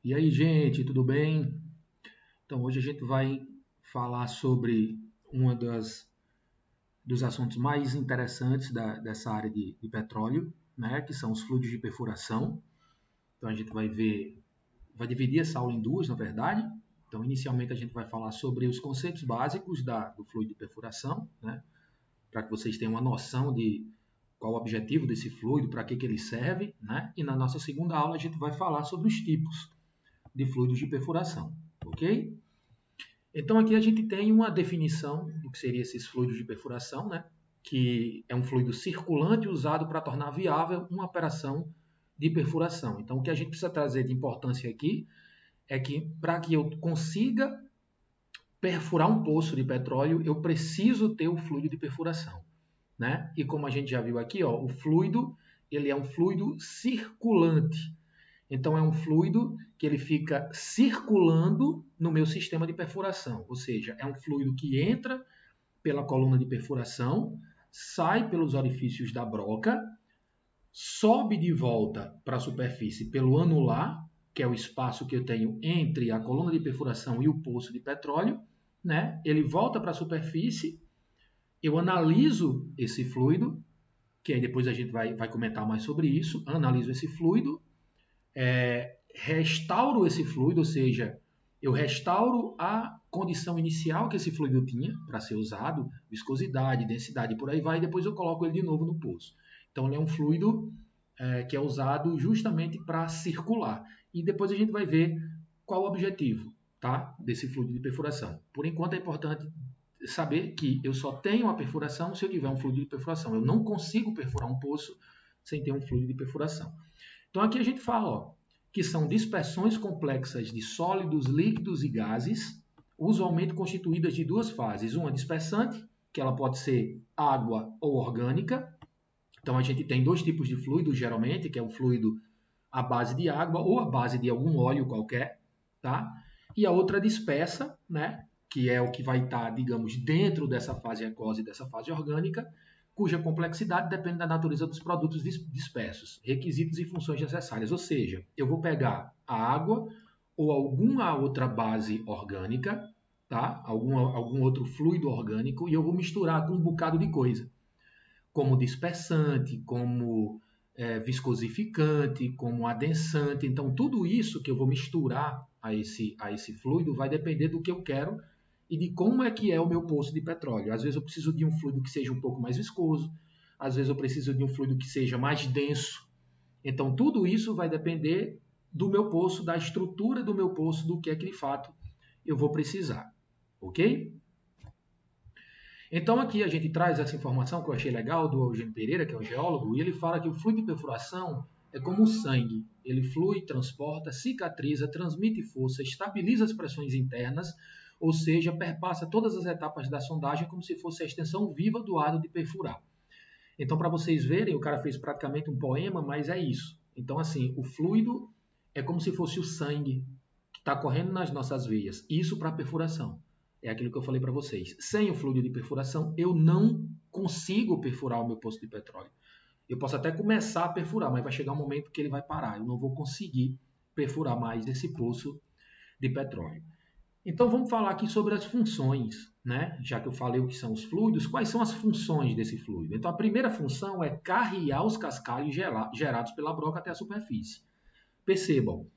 E aí, gente, tudo bem? Então, hoje a gente vai falar sobre um dos assuntos mais interessantes dessa área de petróleo, né, que são os fluidos de perfuração. Então, a gente vai dividir essa aula em duas, na verdade. Então, inicialmente, a gente vai falar sobre os conceitos básicos do fluido de perfuração, né, para que vocês tenham uma noção de qual o objetivo desse fluido, para que ele serve, né? E na nossa segunda aula, a gente vai falar sobre os tipos de fluidos de perfuração, ok? Então aqui a gente tem uma definição do que seriam esses fluidos de perfuração, né? Que é um fluido circulante usado para tornar viável uma operação de perfuração. Então o que a gente precisa trazer de importância aqui é que para que eu consiga perfurar um poço de petróleo, eu preciso ter o fluido de perfuração, né? E como a gente já viu aqui, ó, o fluido ele é um fluido circulante. Então, é um fluido que ele fica circulando no meu sistema de perfuração. Ou seja, é um fluido que entra pela coluna de perfuração, sai pelos orifícios da broca, sobe de volta para a superfície pelo anular, que é o espaço que eu tenho entre a coluna de perfuração e o poço de petróleo, né? Ele volta para a superfície, eu analiso esse fluido, que aí depois a gente vai comentar mais sobre isso, analiso esse fluido, restauro esse fluido, ou seja, eu restauro a condição inicial que esse fluido tinha para ser usado, viscosidade, densidade, por aí vai, e depois eu coloco ele de novo no poço. Então, ele é um fluido que é usado justamente para circular. E depois a gente vai ver qual o objetivo, tá, desse fluido de perfuração. Por enquanto, é importante saber que eu só tenho a perfuração se eu tiver um fluido de perfuração. Eu não consigo perfurar um poço sem ter um fluido de perfuração. Então, aqui a gente fala, ó, que são dispersões complexas de sólidos, líquidos e gases, usualmente constituídas de duas fases. Uma dispersante, que ela pode ser água ou orgânica. Então, a gente tem dois tipos de fluido, geralmente, que é o fluido à base de água ou à base de algum óleo qualquer, tá? E a outra dispersa, né, que é o que vai estar, digamos, dentro dessa fase aquosa e dessa fase orgânica, cuja complexidade depende da natureza dos produtos dispersos, requisitos e funções necessárias. Ou seja, eu vou pegar a água ou alguma outra base orgânica, tá? Algum outro fluido orgânico, e eu vou misturar com um bocado de coisa, como dispersante, como viscosificante, como adensante. Então, tudo isso que eu vou misturar a esse fluido vai depender do que eu quero e de como é que é o meu poço de petróleo. Às vezes eu preciso de um fluido que seja um pouco mais viscoso, às vezes eu preciso de um fluido que seja mais denso. Então, tudo isso vai depender do meu poço, da estrutura do meu poço, do que é que de fato eu vou precisar. Ok? Então, aqui a gente traz essa informação que eu achei legal do Eugênio Pereira, que é um geólogo, e ele fala que o fluido de perfuração é como o sangue. Ele flui, transporta, cicatriza, transmite força, estabiliza as pressões internas, ou seja, perpassa todas as etapas da sondagem como se fosse a extensão viva do ato de perfurar. Então, para vocês verem, o cara fez praticamente um poema, mas é isso. Então, assim, o fluido é como se fosse o sangue que está correndo nas nossas veias. Isso para perfuração. É aquilo que eu falei para vocês. Sem o fluido de perfuração, eu não consigo perfurar o meu poço de petróleo. Eu posso até começar a perfurar, mas vai chegar um momento que ele vai parar. Eu não vou conseguir perfurar mais esse poço de petróleo. Então vamos falar aqui sobre as funções, né? Já que eu falei o que são os fluidos, quais são as funções desse fluido? Então a primeira função é carrear os cascalhos gerados pela broca até a superfície. Percebam,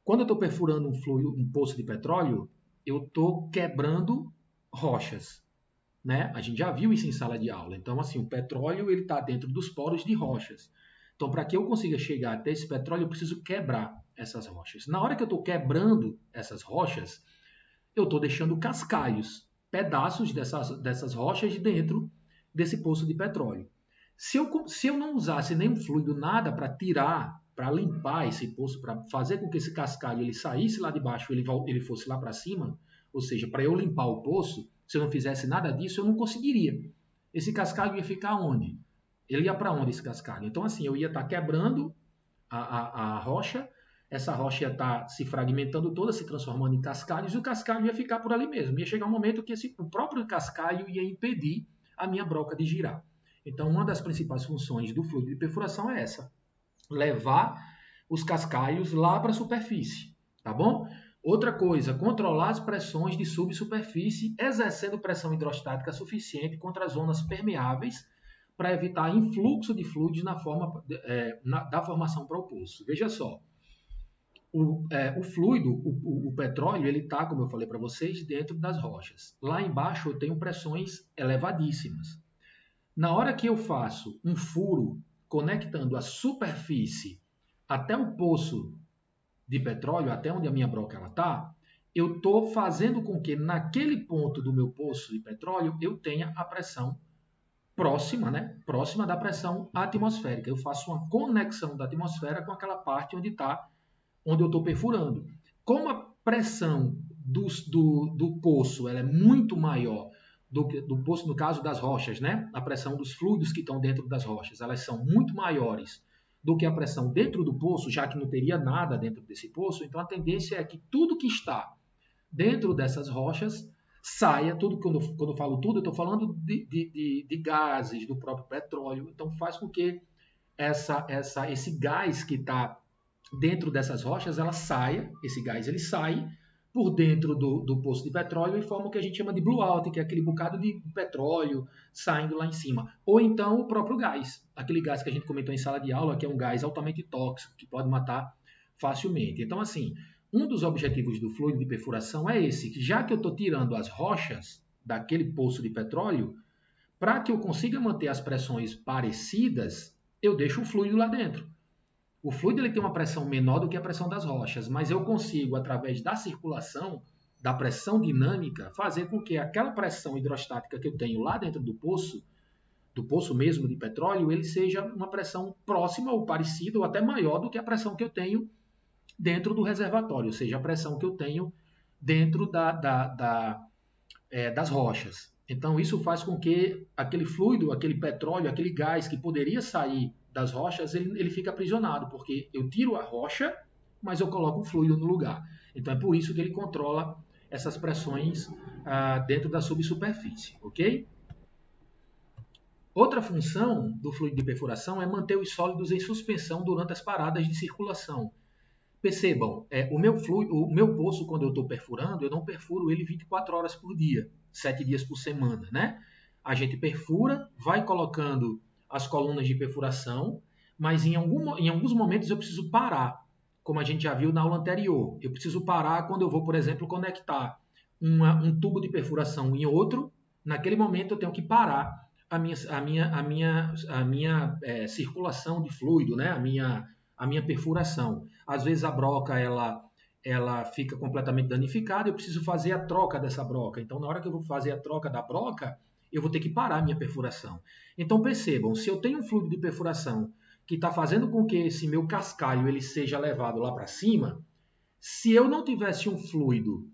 quando eu estou perfurando um poço de petróleo, eu estou quebrando rochas, né? A gente já viu isso em sala de aula. Então, assim, o petróleo ele está dentro dos poros de rochas. Então, para que eu consiga chegar até esse petróleo, eu preciso quebrar essas rochas. Na hora que eu estou quebrando essas rochas, eu estou deixando cascalhos, pedaços dessas rochas dentro desse poço de petróleo. Se eu não usasse nenhum fluido, nada para tirar, para limpar esse poço, para fazer com que esse cascalho ele saísse lá de baixo e ele fosse lá para cima, ou seja, para eu limpar o poço, se eu não fizesse nada disso, eu não conseguiria. Esse cascalho ia ficar onde? Ele ia para onde esse cascalho? Então, assim, eu ia estar quebrando a rocha, essa rocha ia estar se fragmentando toda, se transformando em cascalhos, e o cascalho ia ficar por ali mesmo. Ia chegar um momento que o próprio cascalho ia impedir a minha broca de girar. Então, uma das principais funções do fluido de perfuração é essa: levar os cascalhos lá para a superfície. tá bom? Outra coisa, controlar as pressões de subsuperfície, exercendo pressão hidrostática suficiente contra as zonas permeáveis para evitar influxo de fluidos da formação para o poço. Veja só, o fluido, o petróleo, ele está, como eu falei para vocês, dentro das rochas. Lá embaixo eu tenho pressões elevadíssimas. Na hora que eu faço um furo conectando a superfície até o poço de petróleo, até onde a minha broca está, eu estou fazendo com que naquele ponto do meu poço de petróleo eu tenha a pressão próxima, né? Próxima da pressão atmosférica. Eu faço uma conexão da atmosfera com aquela parte onde eu estou perfurando. Como a pressão do poço ela é muito maior do poço, no caso das rochas, né? A pressão dos fluidos que estão dentro das rochas, elas são muito maiores do que a pressão dentro do poço, já que não teria nada dentro desse poço, então a tendência é que tudo que está dentro dessas rochas saia, tudo, quando eu falo tudo, eu estou falando de gases, do próprio petróleo, então faz com que esse gás que está dentro dessas rochas, ela saia, esse gás ele sai por dentro do poço de petróleo e forma o que a gente chama de blue out, que é aquele bocado de petróleo saindo lá em cima. Ou então o próprio gás, aquele gás que a gente comentou em sala de aula, que é um gás altamente tóxico, que pode matar facilmente. Então, assim, um dos objetivos do fluido de perfuração é esse, que já que eu estou tirando as rochas daquele poço de petróleo, para que eu consiga manter as pressões parecidas, eu deixo o fluido lá dentro. O fluido ele tem uma pressão menor do que a pressão das rochas, mas eu consigo, através da circulação, da pressão dinâmica, fazer com que aquela pressão hidrostática que eu tenho lá dentro do poço mesmo de petróleo, ele seja uma pressão próxima ou parecida ou até maior do que a pressão que eu tenho dentro do reservatório, ou seja, a pressão que eu tenho dentro das rochas. Então, isso faz com que aquele fluido, aquele petróleo, aquele gás que poderia sair das rochas, ele fica aprisionado, porque eu tiro a rocha, mas eu coloco um fluido no lugar. Então, é por isso que ele controla essas pressões dentro da subsuperfície, ok? Outra função do fluido de perfuração é manter os sólidos em suspensão durante as paradas de circulação. Percebam, o meu poço, quando eu estou perfurando, eu não perfuro ele 24 horas por dia, 7 dias por semana, né? A gente perfura, vai colocando as colunas de perfuração, mas em alguns momentos eu preciso parar, como a gente já viu na aula anterior. Eu preciso parar quando eu vou, por exemplo, conectar um tubo de perfuração em outro. Naquele momento eu tenho que parar a minha circulação de fluido, né? A minha perfuração. Às vezes a broca ela fica completamente danificada, eu preciso fazer a troca dessa broca. Então, na hora que eu vou fazer a troca da broca, eu vou ter que parar a minha perfuração. Então, percebam, se eu tenho um fluido de perfuração que está fazendo com que esse meu cascalho ele seja levado lá para cima, se eu não tivesse um fluido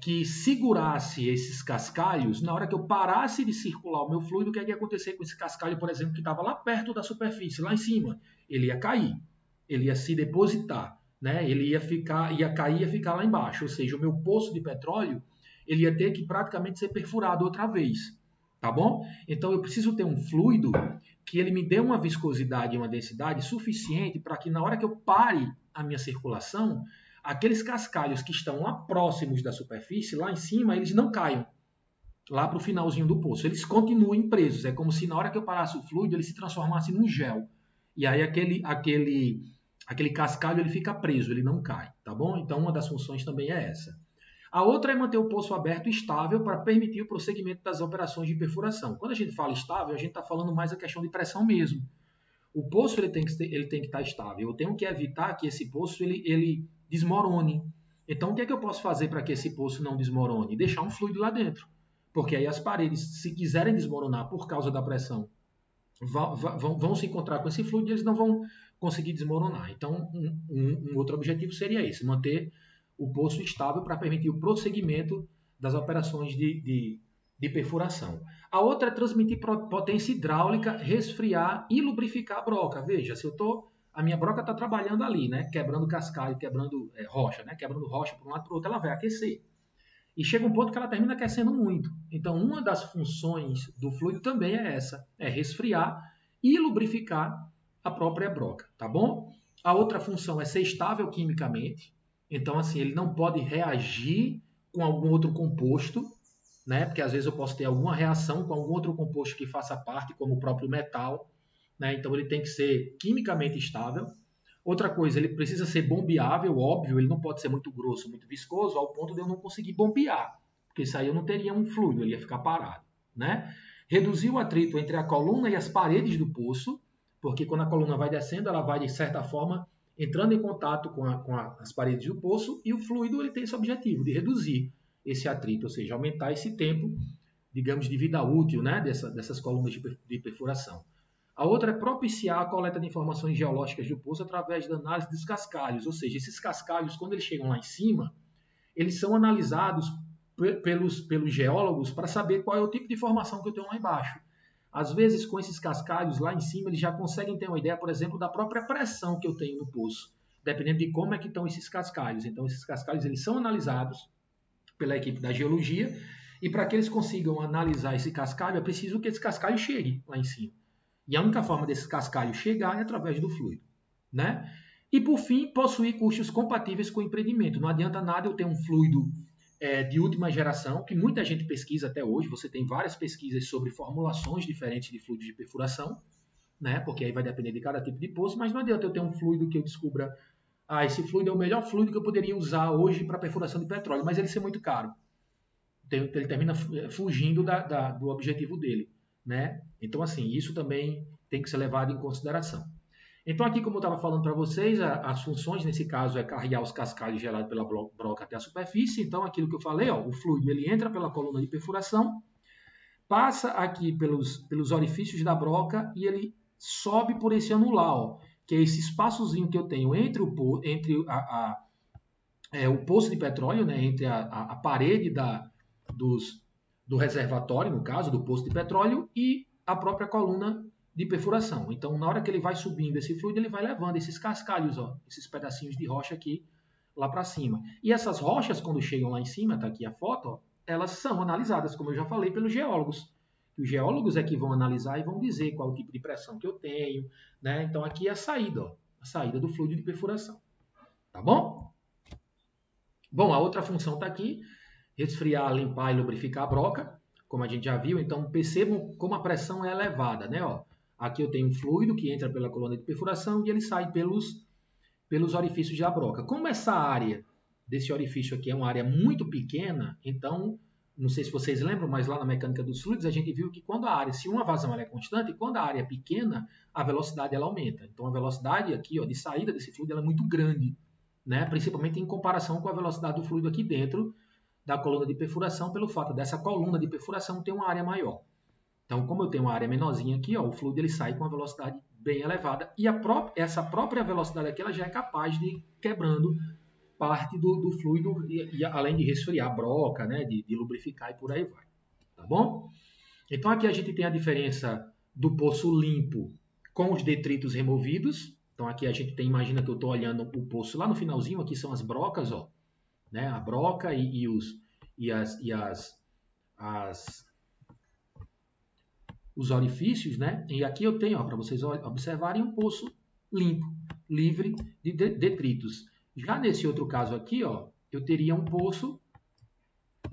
que segurasse esses cascalhos, na hora que eu parasse de circular o meu fluido, o que ia acontecer com esse cascalho, por exemplo, que estava lá perto da superfície, lá em cima? Ele ia cair, ele ia se depositar, né? Ele ia cair e ia ficar lá embaixo, ou seja, o meu poço de petróleo ele ia ter que praticamente ser perfurado outra vez, tá bom? Então eu preciso ter um fluido que ele me dê uma viscosidade e uma densidade suficiente para que na hora que eu pare a minha circulação, aqueles cascalhos que estão lá próximos da superfície, lá em cima, eles não caiam lá para o finalzinho do poço. Eles continuem presos. É como se na hora que eu parasse o fluido, ele se transformasse num gel. E aí aquele cascalho ele fica preso, ele não cai, tá bom? Então uma das funções também é essa. A outra é manter o poço aberto e estável para permitir o prosseguimento das operações de perfuração. Quando a gente fala estável, a gente está falando mais a questão de pressão mesmo. O poço ele tem que estar estável. Eu tenho que evitar que esse poço ele desmorone. Então, o que é que eu posso fazer para que esse poço não desmorone? Deixar um fluido lá dentro. Porque aí as paredes, se quiserem desmoronar por causa da pressão, vão se encontrar com esse fluido e eles não vão conseguir desmoronar. Então, um outro objetivo seria esse, manter o poço estável para permitir o prosseguimento das operações de perfuração. A outra é transmitir potência hidráulica, resfriar e lubrificar a broca. Veja, se a minha broca está trabalhando ali, né, quebrando cascalho, quebrando rocha, né, quebrando rocha para um lado para o outro, ela vai aquecer. E chega um ponto que ela termina aquecendo muito. Então, uma das funções do fluido também é essa, é resfriar e lubrificar a própria broca, tá bom? A outra função é ser estável quimicamente. Então, assim, ele não pode reagir com algum outro composto, né? Porque às vezes eu posso ter alguma reação com algum outro composto que faça parte, como o próprio metal, né? Então ele tem que ser quimicamente estável. Outra coisa, ele precisa ser bombeável, óbvio, ele não pode ser muito grosso, muito viscoso, ao ponto de eu não conseguir bombear, porque isso aí eu não teria um fluido, ele ia ficar parado, né? Reduzir o atrito entre a coluna e as paredes do poço, porque quando a coluna vai descendo, ela vai, de certa forma, entrando em contato com as paredes do poço, e o fluido ele tem esse objetivo de reduzir esse atrito, ou seja, aumentar esse tempo, digamos, de vida útil, né, dessas colunas de perfuração. A outra é propiciar a coleta de informações geológicas do poço através da análise dos cascalhos, ou seja, esses cascalhos, quando eles chegam lá em cima, eles são analisados pelos geólogos para saber qual é o tipo de formação que eu tenho lá embaixo. Às vezes, com esses cascalhos lá em cima, eles já conseguem ter uma ideia, por exemplo, da própria pressão que eu tenho no poço, dependendo de como é que estão esses cascalhos. Então, esses cascalhos eles são analisados pela equipe da geologia, e para que eles consigam analisar esse cascalho, é preciso que esse cascalho chegue lá em cima. E a única forma desse cascalho chegar é através do fluido, né? E por fim, possuir custos compatíveis com o empreendimento. Não adianta nada eu ter um fluido de última geração, que muita gente pesquisa até hoje. Você tem várias pesquisas sobre formulações diferentes de fluidos de perfuração, né? Porque aí vai depender de cada tipo de poço, mas não adianta eu ter um fluido que eu descubra, esse fluido é o melhor fluido que eu poderia usar hoje para perfuração de petróleo, mas ele ser muito caro. Então, ele termina fugindo do objetivo dele, né? Então, assim, isso também tem que ser levado em consideração. Então, aqui, como eu estava falando para vocês, as funções, nesse caso, é carregar os cascalhos gerados pela broca até a superfície. Então, aquilo que eu falei, ó, o fluido ele entra pela coluna de perfuração, passa aqui pelos orifícios da broca e ele sobe por esse anular, ó, que é esse espaçozinho que eu tenho entre o poço de petróleo, né, entre a parede do reservatório, no caso, do poço de petróleo, e a própria coluna de perfuração. Então, na hora que ele vai subindo esse fluido, ele vai levando esses cascalhos, ó, esses pedacinhos de rocha aqui, lá para cima. E essas rochas, quando chegam lá em cima, tá aqui a foto, ó, elas são analisadas, como eu já falei, pelos geólogos. Os geólogos é que vão analisar e vão dizer qual o tipo de pressão que eu tenho, né? Então, aqui é a saída, ó, a saída do fluido de perfuração. Tá bom? Bom, a outra função está aqui, resfriar, limpar e lubrificar a broca, como a gente já viu. Então, percebam como a pressão é elevada, né? Ó, aqui eu tenho um fluido que entra pela coluna de perfuração e ele sai pelos orifícios da broca. Como essa área desse orifício aqui é uma área muito pequena, então, não sei se vocês lembram, mas lá na mecânica dos fluidos a gente viu que quando a área, se uma vazão ela é constante, quando a área é pequena, a velocidade ela aumenta. Então, a velocidade aqui, ó, de saída desse fluido ela é muito grande, né? Principalmente em comparação com a velocidade do fluido aqui dentro da coluna de perfuração, pelo fato dessa coluna de perfuração ter uma área maior. Então, como eu tenho uma área menorzinha aqui, ó, o fluido ele sai com uma velocidade bem elevada, e essa própria velocidade aqui ela já é capaz de ir quebrando parte do fluido, e além de resfriar a broca, né, de lubrificar e por aí vai. Tá bom? Então, aqui a gente tem a diferença do poço limpo com os detritos removidos. Então, aqui a gente tem, imagina que eu estou olhando o poço lá no finalzinho, aqui são as brocas, ó, né, a broca os orifícios, né? E aqui eu tenho, para vocês observarem, um poço limpo, livre de detritos. Já nesse outro caso aqui, ó, eu teria um poço,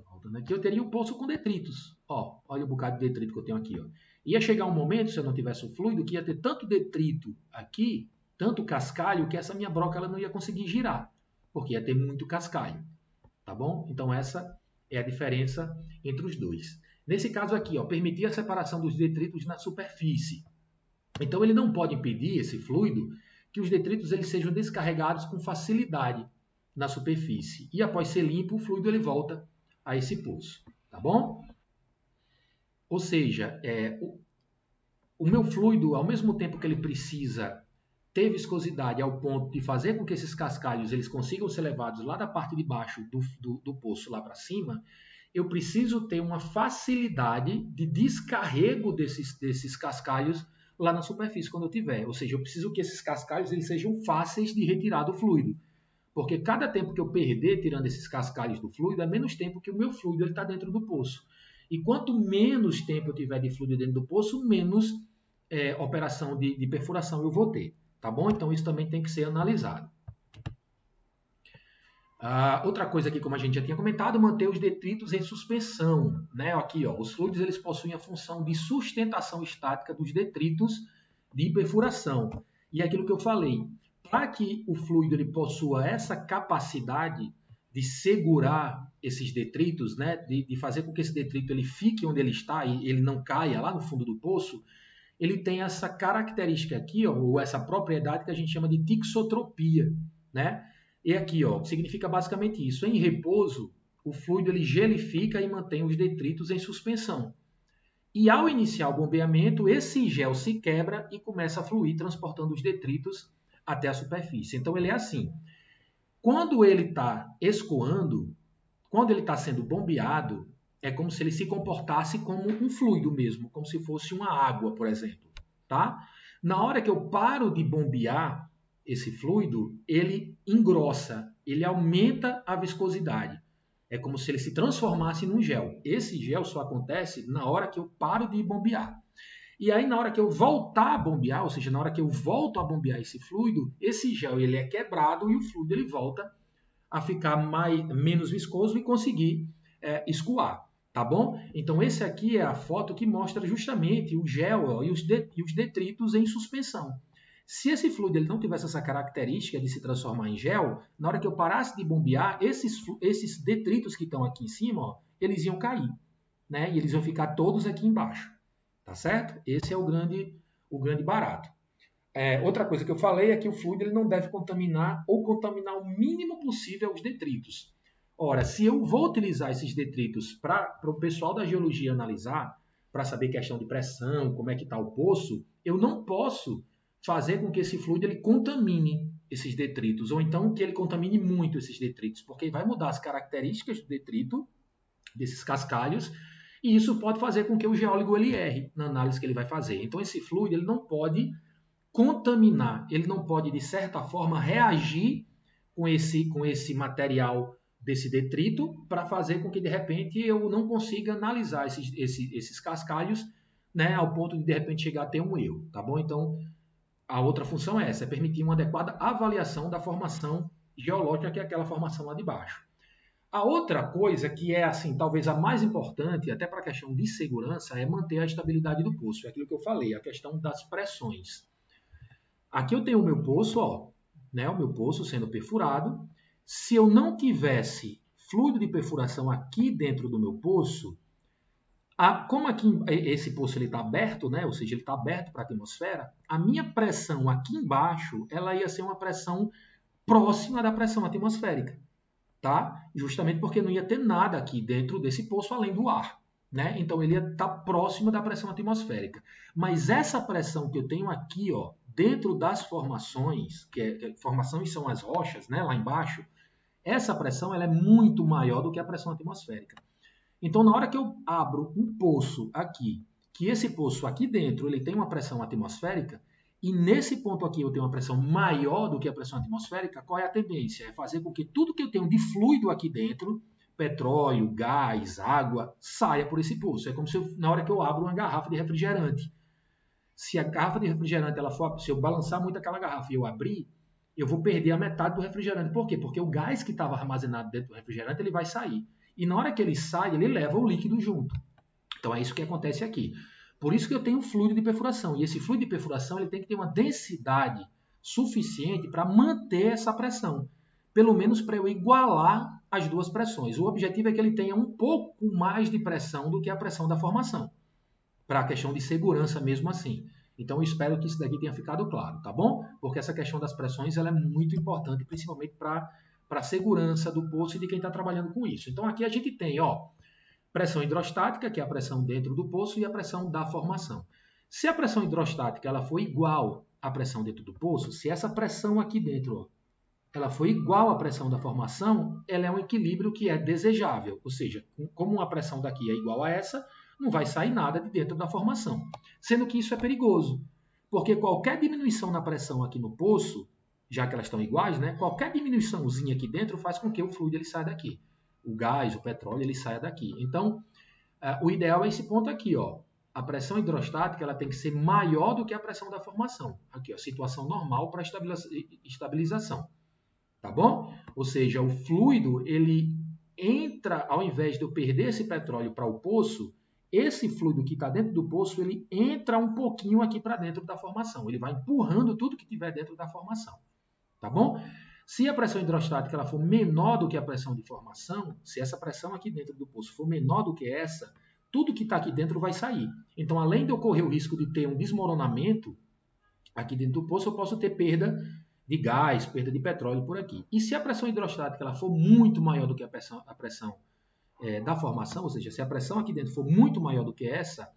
voltando aqui, eu teria um poço com detritos. Ó, olha o bocado de detrito que eu tenho aqui, ó. Ia chegar um momento, se eu não tivesse o fluido, que ia ter tanto detrito aqui, tanto cascalho, que essa minha broca ela não ia conseguir girar, porque ia ter muito cascalho, tá bom? Então essa é a diferença entre os dois. Nesse caso aqui, ó, permitir a separação dos detritos na superfície. Então ele não pode impedir, esse fluido, que os detritos eles sejam descarregados com facilidade na superfície. E após ser limpo, o fluido ele volta a esse poço, tá bom? Ou seja, o meu fluido, ao mesmo tempo que ele precisa ter viscosidade ao ponto de fazer com que esses cascalhos eles consigam ser levados lá da parte de baixo do poço lá para cima, eu preciso ter uma facilidade de descarrego desses cascalhos lá na superfície quando eu tiver. Ou seja, eu preciso que esses cascalhos eles sejam fáceis de retirar do fluido. Porque cada tempo que eu perder tirando esses cascalhos do fluido, é menos tempo que o meu fluido está dentro do poço. E quanto menos tempo eu tiver de fluido dentro do poço, menos operação de perfuração eu vou ter. Tá bom? Então isso também tem que ser analisado. Outra coisa aqui, como a gente já tinha comentado, manter os detritos em suspensão, né? Aqui, ó, os fluidos eles possuem a função de sustentação estática dos detritos de perfuração. E é aquilo que eu falei, para que o fluido ele possua essa capacidade de segurar esses detritos, né? De fazer com que esse detrito ele fique onde ele está e ele não caia lá no fundo do poço, ele tem essa característica aqui, ó, ou essa propriedade que a gente chama de tixotropia, né? E aqui, ó, significa basicamente isso. Em repouso, o fluido ele gelifica e mantém os detritos em suspensão. E ao iniciar o bombeamento, esse gel se quebra e começa a fluir, transportando os detritos até a superfície. Então ele é assim. Quando ele está escoando, quando ele está sendo bombeado, é como se ele se comportasse como um fluido mesmo, como se fosse uma água, por exemplo. Tá? Na hora que eu paro de bombear esse fluido, ele engrossa, ele aumenta a viscosidade. É como se ele se transformasse num gel. Esse gel só acontece na hora que eu paro de bombear. E aí, na hora que eu voltar a bombear, ou seja, na hora que eu volto a bombear esse fluido, esse gel ele é quebrado e o fluido ele volta a ficar menos viscoso e conseguir escoar, tá bom? Então, esse aqui é a foto que mostra justamente o gel ó, e os detritos em suspensão. Se esse fluido ele não tivesse essa característica de se transformar em gel, na hora que eu parasse de bombear, esses detritos que estão aqui em cima, ó, eles iam cair, né? E eles iam ficar todos aqui embaixo, tá certo? Esse é o grande barato. Outra coisa que eu falei é que o fluido ele não deve contaminar ou contaminar o mínimo possível os detritos. Ora, se eu vou utilizar esses detritos para o pessoal da geologia analisar, para saber questão de pressão, como é que está o poço, eu não posso fazer com que esse fluido ele contamine esses detritos, ou então que ele contamine muito esses detritos, porque vai mudar as características do detrito, desses cascalhos, e isso pode fazer com que o geólogo ele erre na análise que ele vai fazer. Então esse fluido ele não pode contaminar, ele não pode, de certa forma, reagir com esse material desse detrito para fazer com que, de repente, eu não consiga analisar esses cascalhos, né, ao ponto de repente, chegar a ter um erro, tá bom? Então, a outra função é essa, é permitir uma adequada avaliação da formação geológica, que é aquela formação lá de baixo. A outra coisa que é, assim, talvez a mais importante, até para a questão de segurança, é manter a estabilidade do poço. É aquilo que eu falei, a questão das pressões. Aqui eu tenho o meu poço, ó, né, o meu poço sendo perfurado. Se eu não tivesse fluido de perfuração aqui dentro do meu poço, como aqui esse poço está aberto, né, ou seja, ele está aberto para a atmosfera, a minha pressão aqui embaixo ela ia ser uma pressão próxima da pressão atmosférica, tá? Justamente porque não ia ter nada aqui dentro desse poço além do ar, né? Então ele ia estar próximo da pressão atmosférica. Mas essa pressão que eu tenho aqui, ó, dentro das formações, formações são as rochas, né, lá embaixo, essa pressão ela é muito maior do que a pressão atmosférica. Então, na hora que eu abro um poço aqui, que esse poço aqui dentro ele tem uma pressão atmosférica, e nesse ponto aqui eu tenho uma pressão maior do que a pressão atmosférica, qual é a tendência? É fazer com que tudo que eu tenho de fluido aqui dentro, petróleo, gás, água, saia por esse poço. É como se na hora que eu abro uma garrafa de refrigerante. Se a garrafa de refrigerante, se eu balançar muito aquela garrafa e eu abrir, eu vou perder a metade do refrigerante. Por quê? Porque o gás que estava armazenado dentro do refrigerante, ele vai sair. E na hora que ele sai, ele leva o líquido junto. Então é isso que acontece aqui. Por isso que eu tenho fluido de perfuração. E esse fluido de perfuração ele tem que ter uma densidade suficiente para manter essa pressão. Pelo menos para eu igualar as duas pressões. O objetivo é que ele tenha um pouco mais de pressão do que a pressão da formação. Para a questão de segurança mesmo assim. Então eu espero que isso daqui tenha ficado claro, tá bom? Porque essa questão das pressões ela é muito importante, principalmente para a segurança do poço e de quem está trabalhando com isso. Então aqui a gente tem, ó, pressão hidrostática, que é a pressão dentro do poço, e a pressão da formação. Se a pressão hidrostática ela for igual à pressão dentro do poço, se essa pressão aqui dentro ó, ela for igual à pressão da formação, ela é um equilíbrio que é desejável. Ou seja, como a pressão daqui é igual a essa, não vai sair nada de dentro da formação. Sendo que isso é perigoso, porque qualquer diminuição na pressão aqui no poço, já que elas estão iguais, né, qualquer diminuiçãozinha aqui dentro faz com que o fluido ele saia daqui. O gás, o petróleo, ele saia daqui. Então, o ideal é esse ponto aqui, ó. A pressão hidrostática ela tem que ser maior do que a pressão da formação. Aqui, ó, situação normal para estabilização. Tá bom? Ou seja, o fluido, ele entra, ao invés de eu perder esse petróleo para o poço, esse fluido que está dentro do poço, ele entra um pouquinho aqui para dentro da formação. Ele vai empurrando tudo que tiver dentro da formação. Tá bom? Se a pressão hidrostática ela for menor do que a pressão de formação, se essa pressão aqui dentro do poço for menor do que essa, tudo que está aqui dentro vai sair. Então, além de eu correr o risco de ter um desmoronamento aqui dentro do poço, eu posso ter perda de gás, perda de petróleo por aqui. E se a pressão hidrostática ela for muito maior do que a pressão da formação, ou seja, se a pressão aqui dentro for muito maior do que essa,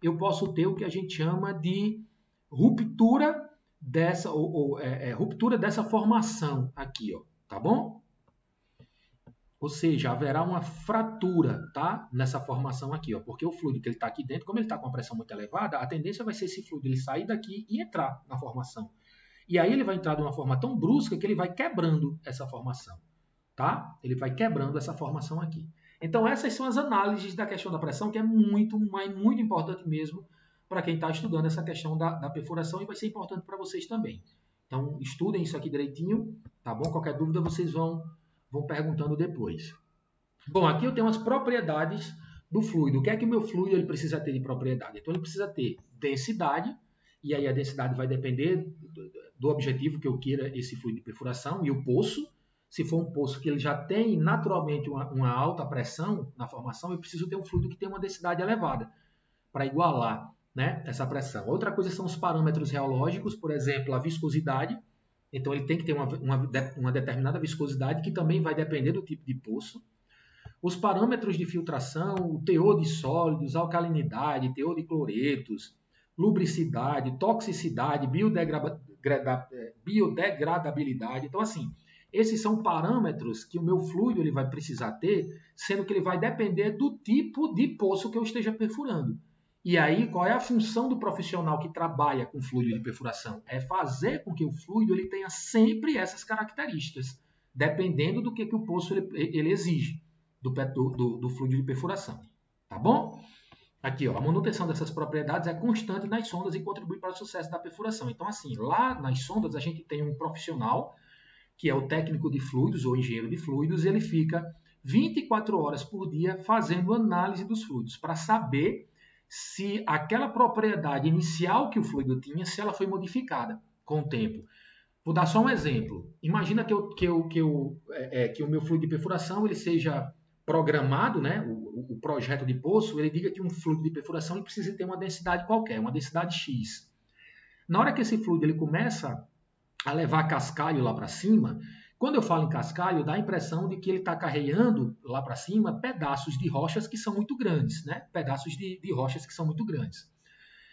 eu posso ter o que a gente chama de ruptura ruptura dessa formação aqui, ó, tá bom? Ou seja, haverá uma fratura, tá? Nessa formação aqui, ó, porque o fluido que ele está aqui dentro, como ele está com uma pressão muito elevada, a tendência vai ser esse fluido ele sair daqui e entrar na formação. E aí ele vai entrar de uma forma tão brusca que ele vai quebrando essa formação, tá? Ele vai quebrando essa formação aqui. Então, essas são as análises da questão da pressão, que é muito importante mesmo para quem está estudando essa questão da perfuração e vai ser importante para vocês também. Então, estudem isso aqui direitinho, tá bom? Qualquer dúvida vocês vão perguntando depois. Bom, aqui eu tenho as propriedades do fluido. O que é que o meu fluido ele precisa ter de propriedade? Então, ele precisa ter densidade, e aí a densidade vai depender do objetivo que eu queira esse fluido de perfuração, e o poço. Se for um poço que ele já tem naturalmente uma alta pressão na formação, eu preciso ter um fluido que tenha uma densidade elevada para igualar, né, essa pressão. Outra coisa são os parâmetros reológicos, por exemplo, a viscosidade. Então, ele tem que ter uma determinada viscosidade que também vai depender do tipo de poço. Os parâmetros de filtração, o teor de sólidos, alcalinidade, teor de cloretos, lubricidade, toxicidade, biodegradabilidade. Então, assim, esses são parâmetros que o meu fluido ele vai precisar ter, sendo que ele vai depender do tipo de poço que eu esteja perfurando. E aí, qual é a função do profissional que trabalha com fluido de perfuração? É fazer com que o fluido ele tenha sempre essas características, dependendo do que o poço ele exige do fluido de perfuração. Tá bom? Aqui, ó, a manutenção dessas propriedades é constante nas sondas e contribui para o sucesso da perfuração. Então, assim, lá nas sondas a gente tem um profissional que é o técnico de fluidos ou engenheiro de fluidos, ele fica 24 horas por dia fazendo análise dos fluidos para saber se aquela propriedade inicial que o fluido tinha, se ela foi modificada com o tempo. Vou dar só um exemplo. Imagina que o meu fluido de perfuração ele seja programado, né? O projeto de poço, ele diga que um fluido de perfuração ele precisa ter uma densidade qualquer, uma densidade X. Na hora que esse fluido ele começa a levar cascalho lá para cima, quando eu falo em cascalho, dá a impressão de que ele está carregando lá para cima pedaços de rochas que são muito grandes, né? Pedaços de rochas que são muito grandes.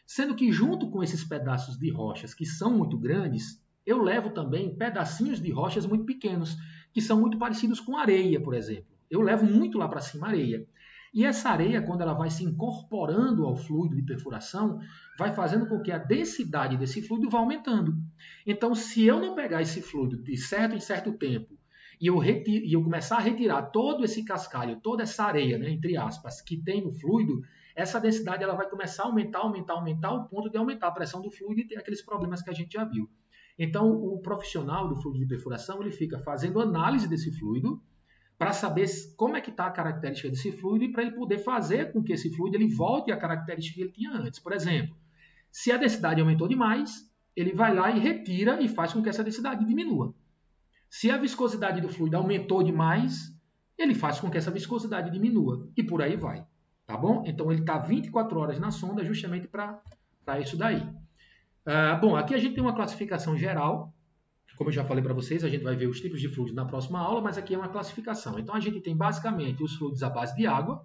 Sendo que junto com esses pedaços de rochas que são muito grandes, eu levo também pedacinhos de rochas muito pequenos, que são muito parecidos com areia, por exemplo. Eu levo muito lá para cima areia. E essa areia, quando ela vai se incorporando ao fluido de perfuração, vai fazendo com que a densidade desse fluido vá aumentando. Então, se eu não pegar esse fluido de certo em certo tempo e eu começar a retirar todo esse cascalho, toda essa areia, né, entre aspas, que tem no fluido, essa densidade ela vai começar a aumentar, ao ponto de aumentar a pressão do fluido e ter aqueles problemas que a gente já viu. Então, o profissional do fluido de perfuração ele fica fazendo análise desse fluido, para saber como é que está a característica desse fluido e para ele poder fazer com que esse fluido ele volte à característica que ele tinha antes. Por exemplo, se a densidade aumentou demais, ele vai lá e retira e faz com que essa densidade diminua. Se a viscosidade do fluido aumentou demais, ele faz com que essa viscosidade diminua. E por aí vai. Tá bom? Então ele está 24 horas na sonda justamente para isso daí. Bom, aqui a gente tem uma classificação geral. Como eu já falei para vocês, a gente vai ver os tipos de fluidos na próxima aula, mas aqui é uma classificação. Então, a gente tem basicamente os fluidos à base de água,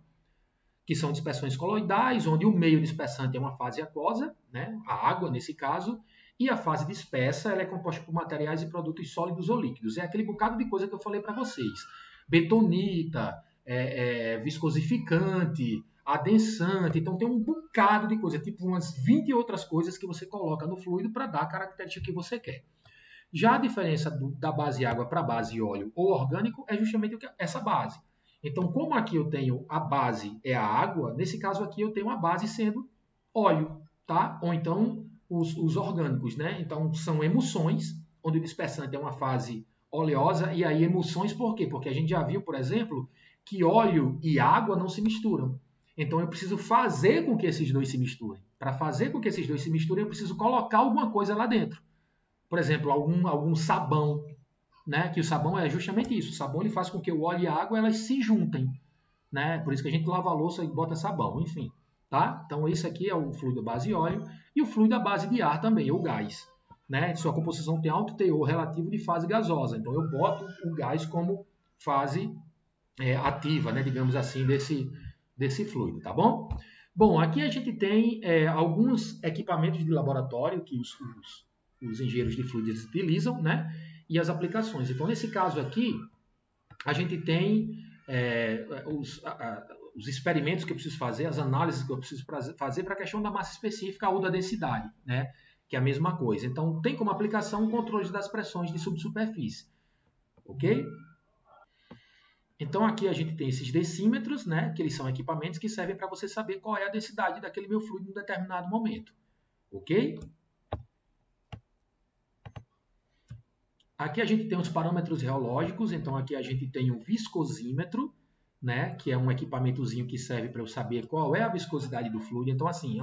que são dispersões coloidais, onde o meio dispersante é uma fase aquosa, né? A água nesse caso, e a fase dispersa ela é composta por materiais e produtos sólidos ou líquidos. É aquele bocado de coisa que eu falei para vocês. Bentonita, viscosificante, adensante, então tem um bocado de coisa, tipo umas 20 outras coisas que você coloca no fluido para dar a característica que você quer. Já a diferença da base água para a base óleo ou orgânico é justamente essa base. Então, como aqui eu tenho a base é a água, nesse caso aqui eu tenho a base sendo óleo, tá? Ou então os orgânicos, né? Então, são emulsões, onde o dispersante é uma fase oleosa e aí emulsões, por quê? Porque a gente já viu, por exemplo, que óleo e água não se misturam. Então eu preciso fazer com que esses dois se misturem. Para fazer com que esses dois se misturem, eu preciso colocar alguma coisa lá dentro. Por exemplo, algum sabão, né? Que o sabão é justamente isso. O sabão ele faz com que o óleo e a água elas se juntem, né? Por isso que a gente lava a louça e bota sabão, enfim. Tá? Então esse aqui é o fluido à base de óleo e o fluido à base de ar também, ou gás. Né? Sua composição tem alto teor relativo de fase gasosa. Então eu boto o gás como fase ativa, né? Digamos assim, desse fluido, tá bom? Bom, aqui a gente tem alguns equipamentos de laboratório que os engenheiros de fluidos utilizam, né? E as aplicações. Então, nesse caso aqui, a gente tem os experimentos que eu preciso fazer, as análises que eu preciso fazer para a questão da massa específica ou da densidade, né? Que é a mesma coisa. Então, tem como aplicação o controle das pressões de subsuperfície, ok? Então, aqui a gente tem esses decímetros, né? Que eles são equipamentos que servem para você saber qual é a densidade daquele meu fluido em um determinado momento, ok? Aqui a gente tem os parâmetros reológicos, então aqui a gente tem o viscosímetro, né, que é um equipamentozinho que serve para eu saber qual é a viscosidade do fluido. Então, assim,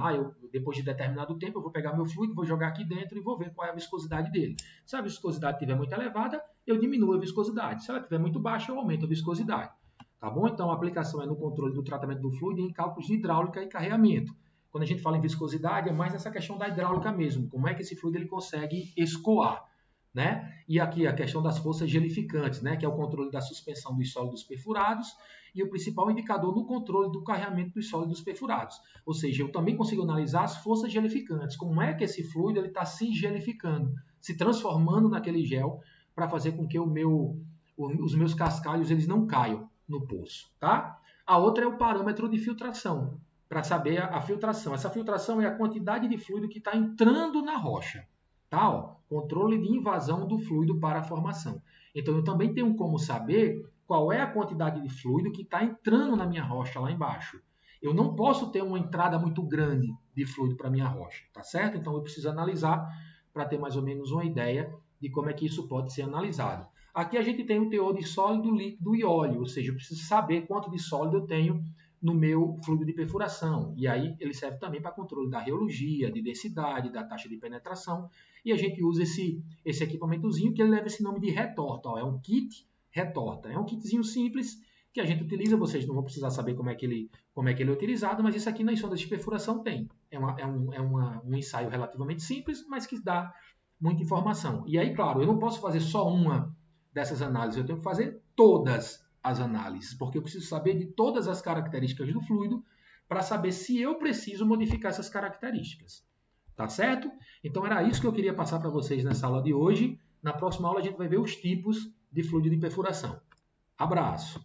depois de determinado tempo, eu vou pegar meu fluido, vou jogar aqui dentro e vou ver qual é a viscosidade dele. Se a viscosidade estiver muito elevada, eu diminuo a viscosidade. Se ela estiver muito baixa, eu aumento a viscosidade. Tá bom? Então, a aplicação é no controle do tratamento do fluido e em cálculos de hidráulica e carreamento. Quando a gente fala em viscosidade, é mais essa questão da hidráulica mesmo. Como é que esse fluido ele consegue escoar? Né? E aqui a questão das forças gelificantes, né? Que é o controle da suspensão dos sólidos perfurados e o principal indicador no controle do carreamento dos sólidos perfurados. Ou seja, eu também consigo analisar as forças gelificantes, como é que esse fluido está se gelificando, se transformando naquele gel para fazer com que os meus cascalhos eles não caiam no poço. Tá? A outra é o parâmetro de filtração, para saber a filtração. Essa filtração é a quantidade de fluido que está entrando na rocha. Tá? Ó, controle de invasão do fluido para a formação. Então, eu também tenho como saber qual é a quantidade de fluido que está entrando na minha rocha lá embaixo. Eu não posso ter uma entrada muito grande de fluido para a minha rocha, tá certo? Então, eu preciso analisar para ter mais ou menos uma ideia de como é que isso pode ser analisado. Aqui a gente tem o teor de sólido, líquido e óleo, ou seja, eu preciso saber quanto de sólido eu tenho no meu fluido de perfuração. E aí ele serve também para controle da reologia, de densidade, da taxa de penetração. E a gente usa esse equipamentozinho que ele leva esse nome de retorta. Ó, é um kit retorta. É um kitzinho simples que a gente utiliza. Vocês não vão precisar saber como é que ele é utilizado, mas isso aqui nas sondas de perfuração tem. É um ensaio relativamente simples, mas que dá muita informação. E aí, claro, eu não posso fazer só uma dessas análises, eu tenho que fazer todas as análises, porque eu preciso saber de todas as características do fluido para saber se eu preciso modificar essas características. Tá certo? Então era isso que eu queria passar para vocês nessa aula de hoje. Na próxima aula a gente vai ver os tipos de fluido de perfuração. Abraço!